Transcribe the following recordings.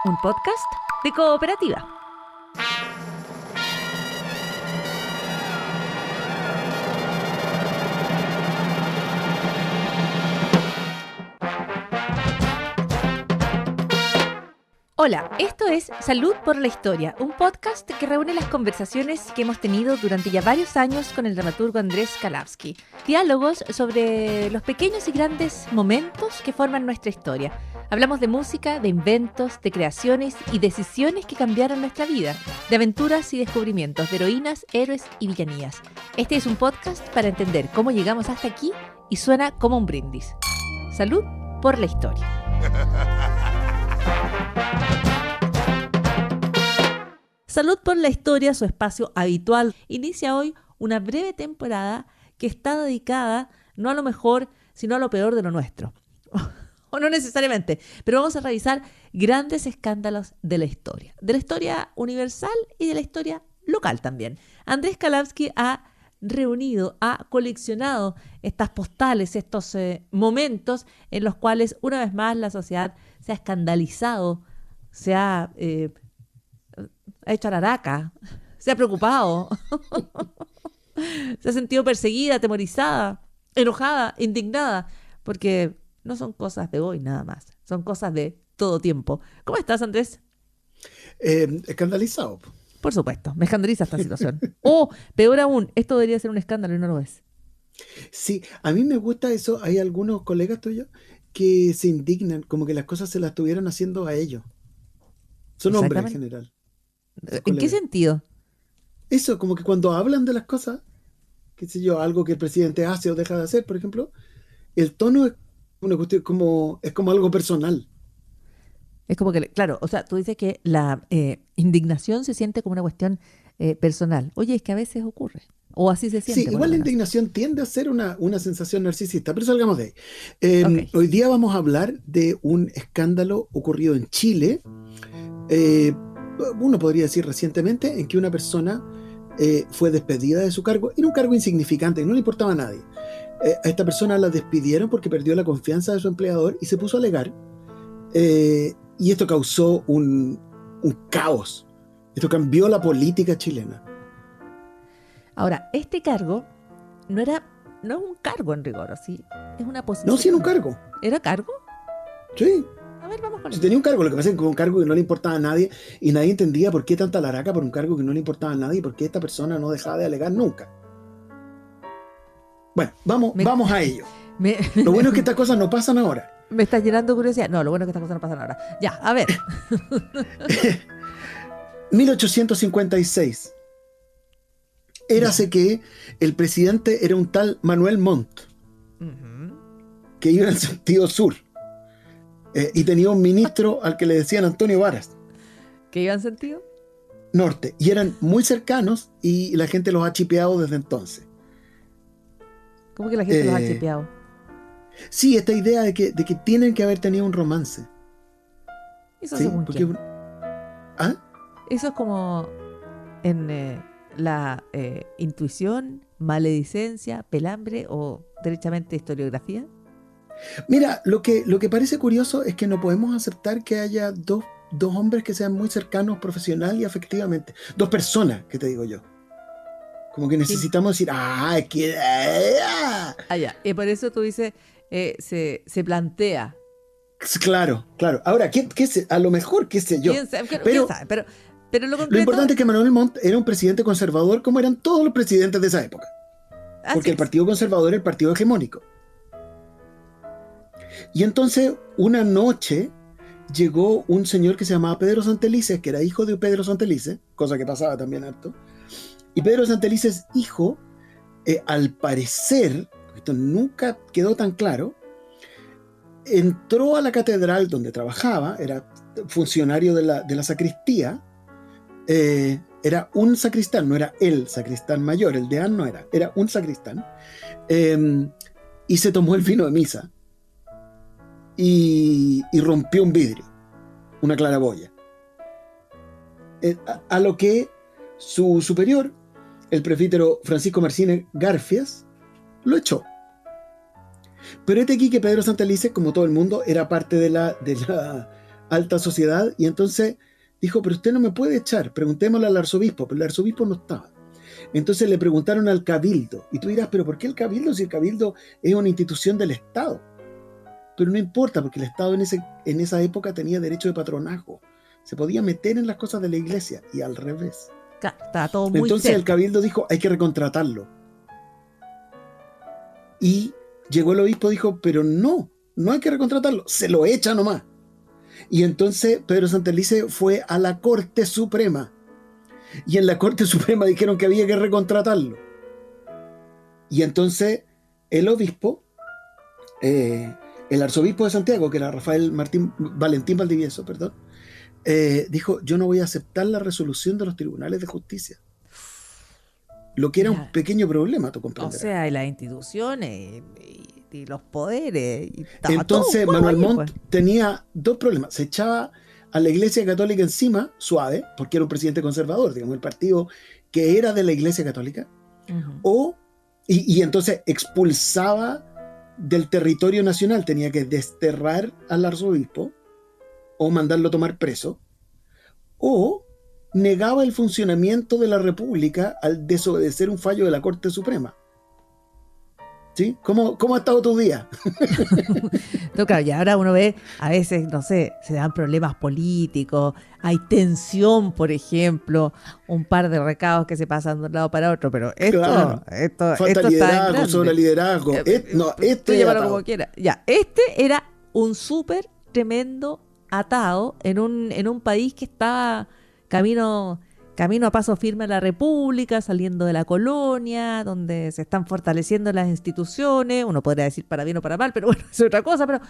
un podcast de Cooperativa. Hola, esto es Salud por la Historia, un podcast que reúne las conversaciones que hemos tenido durante ya varios años con el dramaturgo Andrés Kalavsky. Diálogos sobre los pequeños y grandes momentos que forman nuestra historia. Hablamos de música, de inventos, de creaciones y decisiones que cambiaron nuestra vida, de aventuras y descubrimientos, de heroínas, héroes y villanías. Este es un podcast para entender cómo llegamos hasta aquí y suena como un brindis. Salud por la Historia. Salud por la Historia, su espacio habitual, inicia hoy una breve temporada que está dedicada no a lo mejor, sino a lo peor de lo nuestro. O no necesariamente, pero vamos a revisar grandes escándalos de la historia universal y de la historia local también. Andrés Kalavsky ha reunido, ha coleccionado estas postales, estos momentos en los cuales una vez más la sociedad se ha escandalizado, se ha hecho araraca, se ha preocupado, se ha sentido perseguida, atemorizada, enojada, indignada, porque no son cosas de hoy nada más, son cosas de todo tiempo. ¿Cómo estás, Andrés? Escandalizado. Por supuesto, me escandaliza esta situación. O, peor aún, esto debería ser un escándalo y no lo es. Sí, a mí me gusta eso. Hay algunos colegas tuyos que se indignan, como que las cosas se las estuvieran haciendo a ellos. Son hombres en general. ¿En qué sentido? Eso, como que cuando hablan de las cosas, qué sé yo, algo que el presidente hace o deja de hacer, por ejemplo, el tono es una cuestión es como algo personal. Es como que, claro, o sea, tú dices que la indignación se siente como una cuestión personal. Oye, es que a veces ocurre, o así se siente. Sí, igual la indignación tiende a ser una sensación narcisista, pero salgamos de ahí. Okay. Hoy día vamos a hablar de un escándalo ocurrido en Chile, uno podría decir recientemente, en que una persona fue despedida de su cargo, era un cargo insignificante, no le importaba a nadie. A esta persona la despidieron porque perdió la confianza de su empleador y se puso a alegar, y esto causó un caos. Esto cambió la política chilena. Ahora, este cargo no es un cargo en rigor, ¿sí? Es una posición. No, sí era un cargo. ¿Era cargo? Sí. A ver, vamos con Si eso. tenía un cargo, lo que pasa es que un cargo que no le importaba a nadie y nadie entendía por qué tanta laraca por un cargo que no le importaba a nadie y por qué esta persona no dejaba de alegar nunca. Bueno, vamos a ello. Lo bueno es que estas cosas no pasan ahora. Me estás llenando de curiosidad. No, lo bueno es que estas cosas no pasan ahora. Ya, a ver. 1856. Érase que el presidente era un tal Manuel Montt, que iba en el sentido sur. Y tenía un ministro al que le decían Antonio Varas. ¿Qué iba en sentido? Norte. Y eran muy cercanos y la gente los ha chipeado desde entonces. ¿Cómo que la gente los ha chipeado? Sí, esta idea de que tienen que haber tenido un romance. ¿Eso ¿Sí? según Porque, quién? ¿ah? Eso es como en la intuición, maledicencia, pelambre o derechamente historiografía. Mira, lo que parece curioso es que no podemos aceptar que haya dos hombres que sean muy cercanos profesional y afectivamente. Dos personas, que te digo yo. Como que necesitamos decir, es que... ya. Y por eso tú dices, se plantea. Claro. Ahora, a lo mejor, qué sé yo. ¿Quién sabe? Pero lo concreto... Lo importante es que Manuel Montt era un presidente conservador como eran todos los presidentes de esa época. Porque el Partido Conservador era el partido hegemónico. Y entonces, una noche, llegó un señor que se llamaba Pedro Santelices, que era hijo de Pedro Santelices, cosa que pasaba también harto. Y Pedro Santelices, hijo, al parecer, esto nunca quedó tan claro, entró a la catedral donde trabajaba, era funcionario de la sacristía, era un sacristán, no era el sacristán mayor, el deán no era un sacristán, y se tomó el vino de misa y rompió un vidrio, una claraboya, a lo que su superior, el presbítero Francisco Marcínez Garfias, lo echó. Pero aquí que Pedro Santelices, como todo el mundo, era parte de la alta sociedad, y entonces dijo, pero usted no me puede echar, preguntémosle al arzobispo, pero el arzobispo no estaba. Entonces le preguntaron al cabildo, y tú dirás, pero ¿por qué el cabildo si el cabildo es una institución del Estado? Pero no importa, porque el Estado en esa época tenía derecho de patronazgo, se podía meter en las cosas de la iglesia, y al revés. Estaba todo muy Entonces cerca. el cabildo dijo, hay que recontratarlo. Y llegó el obispo y dijo, pero no hay que recontratarlo, se lo echa nomás. Y entonces Pedro Santelice fue a la Corte Suprema. Y en la Corte Suprema dijeron que había que recontratarlo. Y entonces el obispo, el arzobispo de Santiago, que era Valentín Valdivieso, perdón, dijo, yo no voy a aceptar la resolución de los tribunales de justicia. Lo que era un pequeño problema, tú comprenderás. O sea, y las instituciones y los poderes. Y entonces Manuel Montt tenía dos problemas. Se echaba a la Iglesia Católica encima, suave, porque era un presidente conservador, digamos, el partido que era de la Iglesia Católica, y entonces expulsaba del territorio nacional, tenía que desterrar al arzobispo o mandarlo a tomar preso, o negaba el funcionamiento de la República al desobedecer un fallo de la Corte Suprema. ¿Sí? ¿Cómo ha estado tu día? No, claro, y ahora uno ve, a veces, no sé, se dan problemas políticos, hay tensión, por ejemplo, un par de recados que se pasan de un lado para otro, pero esto, claro. Falta liderazgo, sobre liderazgo. Tú llámalo como quieras. Ya, este era un súper tremendo atado en un país que estaba camino a paso firme a la República, saliendo de la colonia, donde se están fortaleciendo las instituciones, uno podría decir para bien o para mal, pero bueno, es otra cosa, pero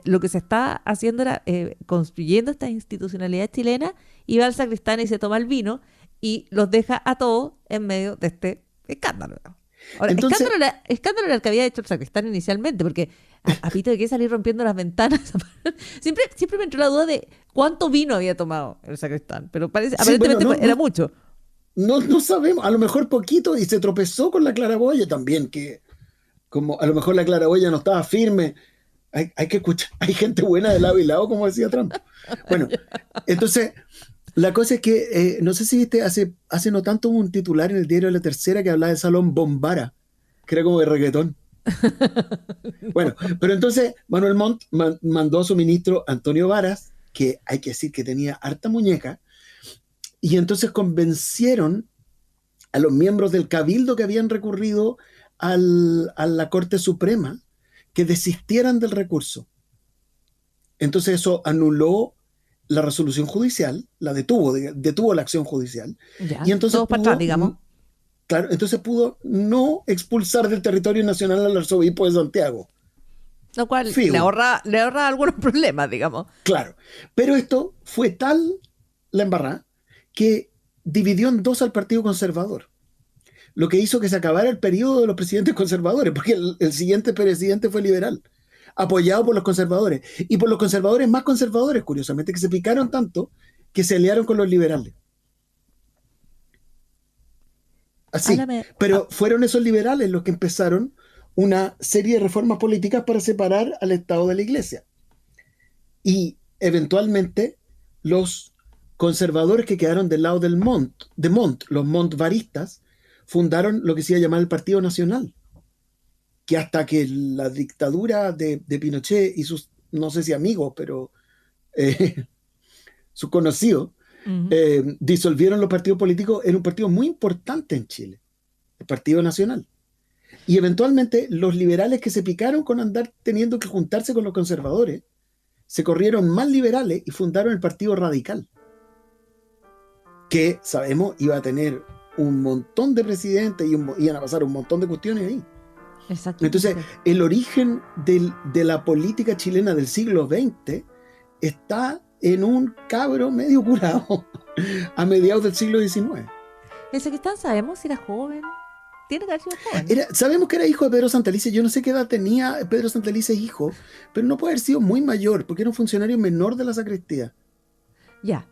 lo que se está haciendo era construyendo esta institucionalidad chilena, y va al sacristán y se toma el vino, y los deja a todos en medio de este escándalo. Ahora, entonces, escándalo era el que había hecho el sacristán inicialmente, porque a pito de que salir rompiendo las ventanas. siempre me entró la duda de cuánto vino había tomado el sacristán, pero aparentemente era mucho. No sabemos, a lo mejor poquito, y se tropezó con la claraboya también, que como a lo mejor la claraboya no estaba firme. Hay que escuchar, hay gente buena de lado y lado, como decía Trump. Bueno, entonces la cosa es que, no sé si viste, hace no tanto un titular en el diario La Tercera que hablaba del Salón Bombara, que era como de reggaetón. Bueno, pero entonces Manuel Montt mandó a su ministro Antonio Varas, que hay que decir que tenía harta muñeca, y entonces convencieron a los miembros del cabildo que habían recurrido a la Corte Suprema que desistieran del recurso. Entonces eso anuló la resolución judicial, la detuvo la acción judicial. Ya, y entonces todos para atrás, digamos. Claro, entonces pudo no expulsar del territorio nacional al arzobispo de Santiago. Lo cual le ahorra algunos problemas, digamos. Claro, pero esto fue tal la embarrada que dividió en dos al Partido Conservador. Lo que hizo que se acabara el periodo de los presidentes conservadores, porque el siguiente presidente fue liberal, apoyado por los conservadores. Y por los conservadores más conservadores, curiosamente, que se picaron tanto que se aliaron con los liberales. Así, pero fueron esos liberales los que empezaron una serie de reformas políticas para separar al Estado de la Iglesia. Y eventualmente los conservadores que quedaron del lado de Montt, los Monttvaristas, fundaron lo que se iba a llamar el Partido Nacional, que hasta que la dictadura de Pinochet y sus, no sé si amigos, pero sus conocidos, disolvieron los partidos políticos, era un partido muy importante en Chile, el Partido Nacional. Y eventualmente los liberales que se picaron con andar teniendo que juntarse con los conservadores, se corrieron más liberales y fundaron el Partido Radical, que sabemos iba a tener un montón de presidentes y iban a pasar un montón de cuestiones ahí. Entonces, el origen de la política chilena del siglo XX está en un cabro medio curado a mediados del siglo XIX. El sacristán, ¿sabemos si era joven? Tiene que haber sido joven. Sabemos que era hijo de Pedro Santelice. Yo no sé qué edad tenía Pedro Santelice hijo, pero no puede haber sido muy mayor, porque era un funcionario menor de la sacristía. Ya.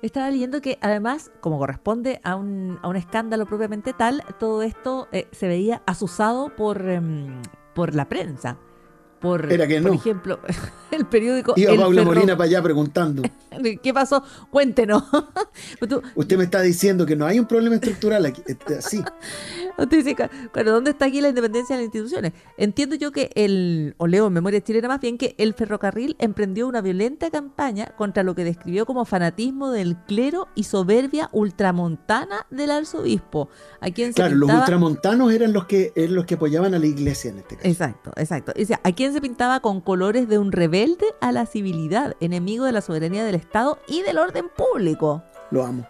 Estaba leyendo que además, como corresponde a un escándalo propiamente tal, todo esto se veía azuzado por la prensa. Era que por no. ejemplo, el periódico Iba El Paula Ferro- Molina para allá preguntando. ¿Qué pasó? Cuéntenos. Tú- Usted me está diciendo que no hay un problema estructural aquí. Sí, Usted dice, claro, ¿dónde está aquí la independencia de las instituciones? Entiendo yo que o leo en Memoria Chilena más bien, que el ferrocarril emprendió una violenta campaña contra lo que describió como fanatismo del clero y soberbia ultramontana del arzobispo, a quien se claro, los pintaba... ultramontanos eran los que apoyaban a la iglesia en este caso. Exacto. Dice, a quien se pintaba con colores de un rebelde a la civilidad, enemigo de la soberanía del Estado y del orden público. Lo amo.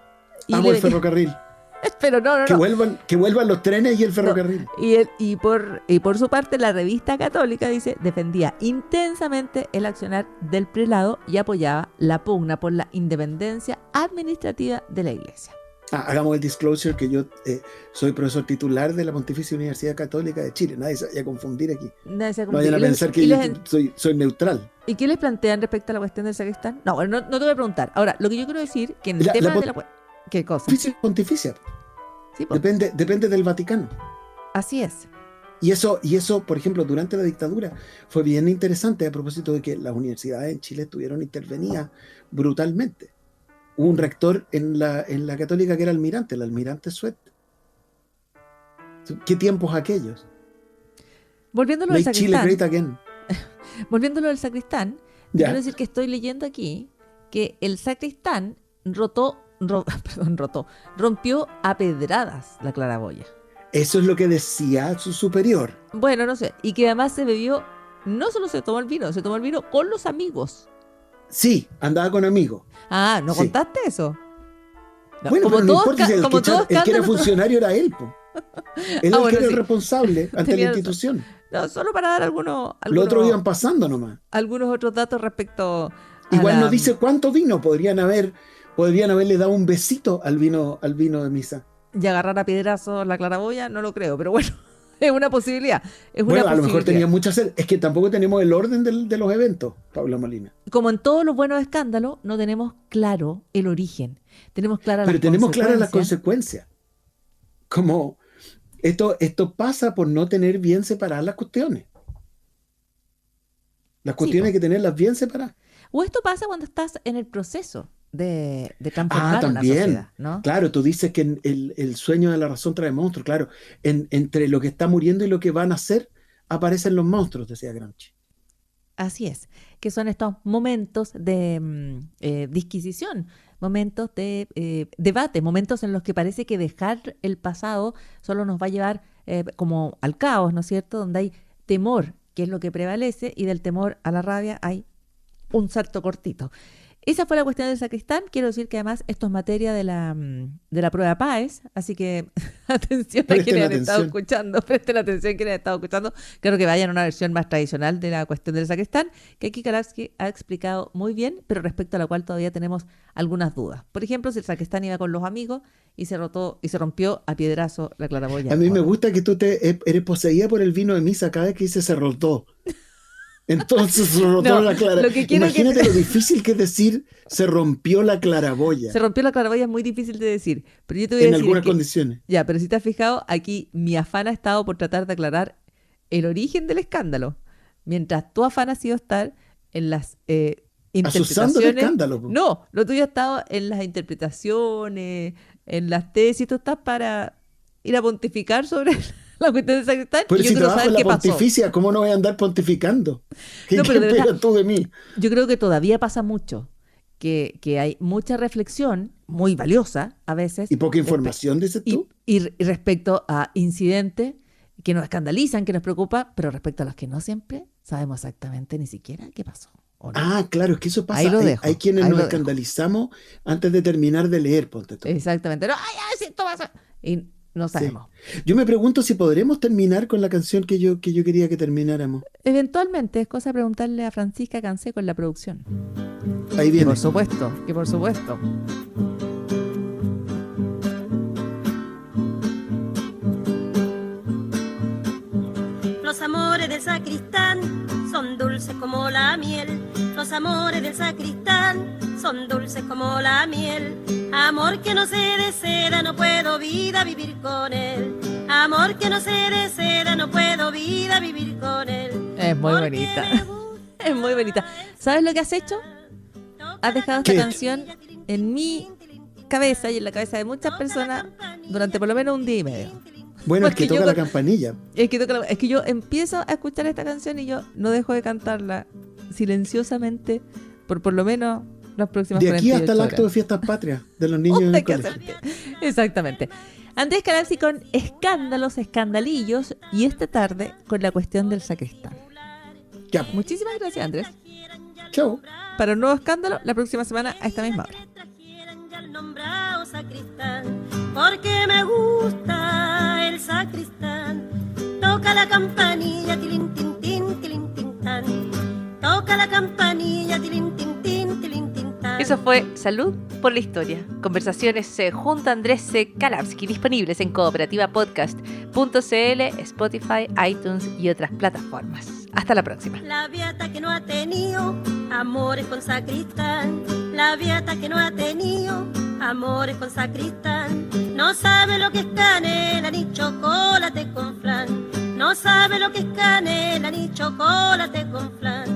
Y Amo el ferrocarril. Pero no. Que vuelvan los trenes y el ferrocarril. No. Y por su parte, la revista católica, dice, defendía intensamente el accionar del prelado y apoyaba la pugna por la independencia administrativa de la Iglesia. Hagamos el disclosure que yo soy profesor titular de la Pontificia Universidad Católica de Chile. Nadie se vaya a confundir aquí. Nadie se No vayan a pensar que yo soy neutral. ¿Y qué les plantean respecto a la cuestión del sacristán? No, bueno, no te voy a preguntar. Ahora, lo que yo quiero decir, que en el tema de la... ¿Qué cosa? Pontificia. Sí, pues. Depende del Vaticano. Así es. Y eso, por ejemplo, durante la dictadura fue bien interesante a propósito de que las universidades en Chile estuvieron intervenidas brutalmente. Hubo un rector en la católica que era el almirante Suet. ¿Qué tiempos aquellos? Volviéndolo al Make Chile sacristán. great again. Volviéndolo al sacristán, quiero decir que estoy leyendo aquí que el sacristán rompió a pedradas la claraboya. Eso es lo que decía su superior. Bueno, no sé. Y que además se bebió, no solo se tomó el vino con los amigos. Sí, andaba con amigos. Ah, ¿no Sí. contaste eso? No, Bueno, pero no importa si el que era escándalos- funcionario era él, po. Él bueno, que era sí. el responsable ante Tenía la razón. institución. No, solo para dar algunos Los otros iban pasando nomás. algunos otros datos respecto a Igual no dice cuánto vino podrían haberle dado un besito al vino de misa. y agarrar a piedrazos la claraboya, no lo creo, pero bueno, es una posibilidad. Bueno, a lo mejor tenía mucha sed. Es que tampoco tenemos el orden de los eventos, Paula Molina. Como en todos los buenos escándalos, no tenemos claro el origen. Tenemos claras Pero las tenemos claras las consecuencias. consecuencias. Como esto pasa por no tener bien separadas las cuestiones. Las cuestiones hay que tenerlas bien separadas. O esto pasa cuando estás en el proceso de transformar una también. sociedad, ¿no? Claro, tú dices que el sueño de la razón trae monstruos. Claro, entre lo que está muriendo y lo que van a hacer, aparecen los monstruos, decía Gramsci. Así es, que son estos momentos de disquisición, momentos de debate, momentos en los que parece que dejar el pasado solo nos va a llevar como al caos, ¿no es cierto? Donde hay temor, que es lo que prevalece, y del temor a la rabia hay un salto cortito. Esa fue la cuestión del sacristán. Quiero decir que además esto es materia de la prueba PAES, así que atención a quienes han estado escuchando, presten atención a quienes han estado escuchando. Creo que vayan a una versión más tradicional de la cuestión del sacristán, que aquí Kalavsky ha explicado muy bien, pero respecto a la cual todavía tenemos algunas dudas. Por ejemplo, si el sacristán iba con los amigos y se rompió a piedrazo la claraboya. A mí me gusta que tú eres poseída por el vino de misa cada vez que dice se rotó. Entonces se rotó la claraboya. Imagínate lo difícil que es decir se rompió la claraboya. Se rompió la claraboya es muy difícil de decir, pero yo te voy a decir en algunas condiciones. Ya, pero si te has fijado, aquí mi afán ha estado por tratar de aclarar el origen del escándalo, mientras tu afán ha sido estar en las interpretaciones. Asusando el escándalo. No, lo tuyo ha estado en las interpretaciones, en las tesis. Tú estás para ir a pontificar sobre la cuestión del sacristán. Pero y yo si quiero trabajo saber en la qué pontificia, pasó. ¿cómo no voy a andar pontificando? ¿Qué No, pero de esperas verdad, tú de mí? yo creo que todavía pasa mucho, que hay mucha reflexión, muy valiosa a veces. ¿Y poca información, dices tú? Y respecto a incidentes que nos escandalizan, que nos preocupan, pero respecto a los que no siempre sabemos exactamente ni siquiera qué pasó. ¿O no? Ah, claro, es que eso pasa. Ahí lo dejo, Hay quienes ahí nos lo dejo. escandalizamos antes de terminar de leer, ponte tú. Exactamente. No, ay, si esto pasa. Y no sabemos. Sí. Yo me pregunto si podremos terminar con la canción que yo quería que termináramos. Eventualmente es cosa de preguntarle a Francisca Canseco en la producción. Ahí viene. Por supuesto, que por supuesto. Los amores del sacristán son dulces como la miel. Los amores del sacristán son dulces como la miel. Amor que no se deseda, no puedo vida vivir con él. Amor que no se deseda, no puedo vida vivir con él. Es muy bonita. Es muy bonita. ¿Sabes lo que has hecho? Has dejado esta ¿Qué? canción en mi cabeza y en la cabeza de muchas personas durante por lo menos un día y medio. Bueno, es que Porque yo toca la con- campanilla. Es que yo empiezo a escuchar esta canción y yo no dejo de cantarla silenciosamente por lo menos las próximas De aquí 48 hasta el acto de horas. fiestas patrias de los niños en Puta el que colegio. hacerte. Exactamente. Andrés Calamsi con escándalos, escandalillos y esta tarde con la cuestión del sacristán. Ya, Muchísimas gracias, Andrés. chao. Para un nuevo escándalo la próxima semana a esta misma hora. Trajeran ya el nombrado sacristán, porque me gusta el sacristán. Toca la campanilla, tilín, tin, tin, tilín, tin, tan. Toca la campanilla, tilín, tin, tin, tilín, tin, tan. Eso fue Salud por la Historia. Conversaciones junto a Andrés C. Kalavsky, disponibles en cooperativapodcast.cl, Spotify, iTunes y otras plataformas. Hasta la próxima. La beata que no ha tenido amores con sacristán. La beata que no ha tenido amores con sacristán. No sabe lo que es canela ni chocolate con flan. No sabe lo que es canela ni chocolate con flan.